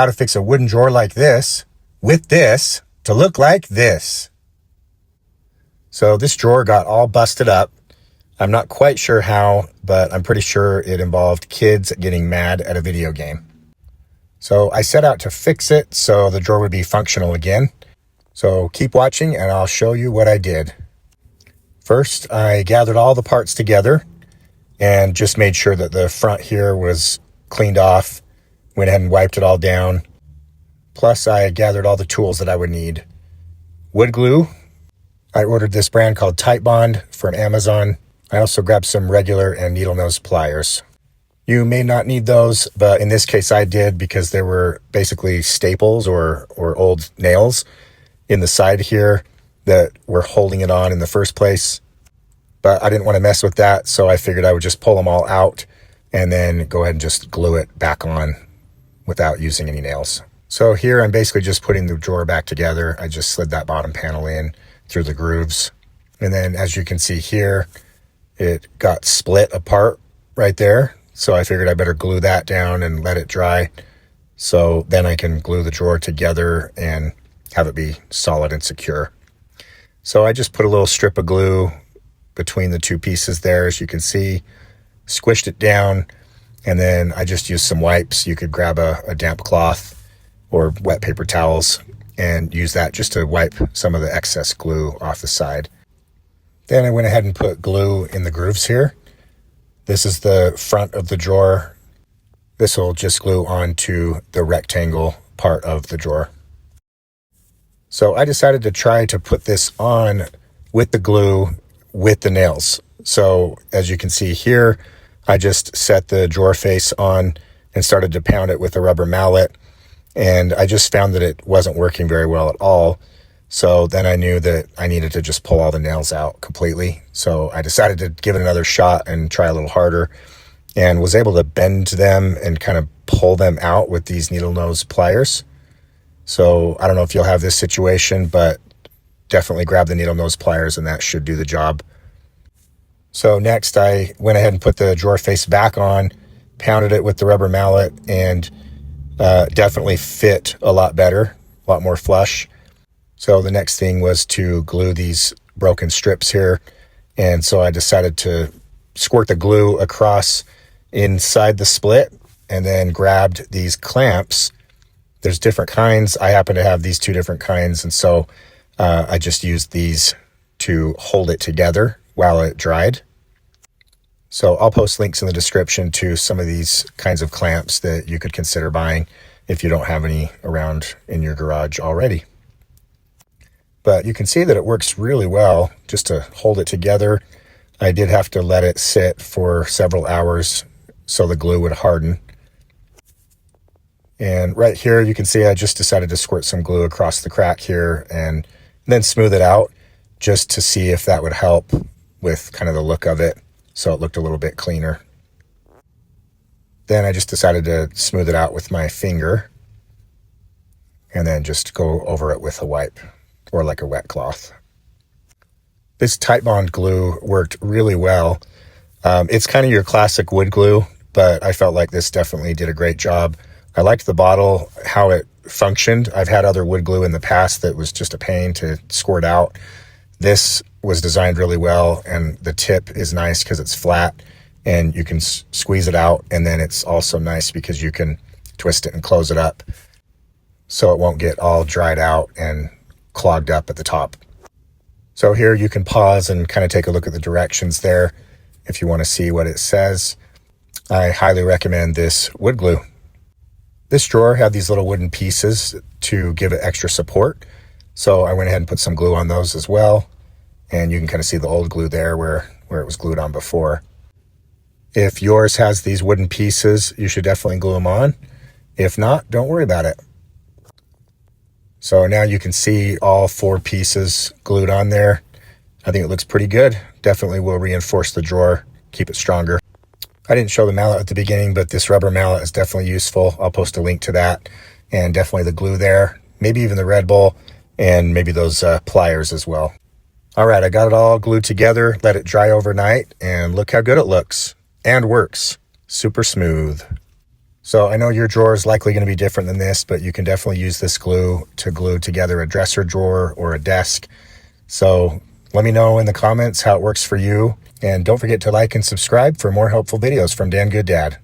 how to fix a wooden drawer like this with this to look like this. So this drawer got all busted up. I'm not quite sure how, but I'm pretty sure it involved kids getting mad at a video game. So I set out to fix it so the drawer would be functional again. So keep watching and I'll show you what I did. First, I gathered all the parts together and just made sure that the front here was cleaned off. Went ahead and wiped it all down. Plus, I gathered all the tools that I would need. Wood glue. I ordered this brand called Titebond from Amazon. I also grabbed some regular and needle nose pliers. You may not need those, but in this case I did because there were basically staples or old nails in the side here that were holding it on in the first place. But I didn't want to mess with that, so I figured I would just pull them all out and then go ahead and just glue it back on without using any nails. So here I'm basically just putting the drawer back together. I just slid that bottom panel in through the grooves. And then as you can see here, it got split apart right there. So I figured I better glue that down and let it dry. So then I can glue the drawer together and have it be solid and secure. So I just put a little strip of glue between the two pieces there, as you can see, squished it down, and then I just used some wipes. You could grab a damp cloth or wet paper towels and use that just to wipe some of the excess glue off the side. Then I went ahead and put glue in the grooves here. This is the front of the drawer. This will just glue onto the rectangle part of the drawer. So I decided to try to put this on with the glue with the nails. So as you can see here, I just set the drawer face on and started to pound it with a rubber mallet. And I just found that it wasn't working very well at all. So then I knew that I needed to just pull all the nails out completely. So I decided to give it another shot and try a little harder, and was able to bend them and kind of pull them out with these needle nose pliers. So I don't know if you'll have this situation, but definitely grab the needle nose pliers and that should do the job. So next I went ahead and put the drawer face back on, pounded it with the rubber mallet, and definitely fit a lot better, a lot more flush. So the next thing was to glue these broken strips here. And so I decided to squirt the glue across inside the split and then grabbed these clamps. There's different kinds. I happen to have these two different kinds. And so I just used these to hold it together while it dried. So I'll post links in the description to some of these kinds of clamps that you could consider buying if you don't have any around in your garage already. But you can see that it works really well just to hold it together. I did have to let it sit for several hours so the glue would harden. And right here, you can see I just decided to squirt some glue across the crack here and then smooth it out just to see if that would help with kind of the look of it, so it looked a little bit cleaner. Then I just decided to smooth it out with my finger and then just go over it with a wipe or like a wet cloth. This Titebond glue worked really well. It's kind of your classic wood glue, but I felt like this definitely did a great job. I liked the bottle, how it functioned. I've had other wood glue in the past that was just a pain to squirt out. This was designed really well, and the tip is nice because it's flat and you can squeeze it out, and then it's also nice because you can twist it and close it up so it won't get all dried out and clogged up at the top. So here you can pause and kind of take a look at the directions there if you want to see what it says. I highly recommend this wood glue. This drawer had these little wooden pieces to give it extra support. So I went ahead and put some glue on those as well. And you can kind of see the old glue there where it was glued on before. If yours has these wooden pieces, you should definitely glue them on. If not, don't worry about it. So now you can see all 4 pieces glued on there. I think it looks pretty good. Definitely will reinforce the drawer, keep it stronger. I didn't show the mallet at the beginning, but this rubber mallet is definitely useful. I'll post a link to that, and definitely the glue there, maybe even the Red Bull, and maybe those pliers as well. All right, I got it all glued together, let it dry overnight, and look how good it looks and works. Super smooth. So I know your drawer is likely going to be different than this, but you can definitely use this glue to glue together a dresser drawer or a desk. So let me know in the comments how it works for you. And don't forget to like and subscribe for more helpful videos from Dan Good Dad.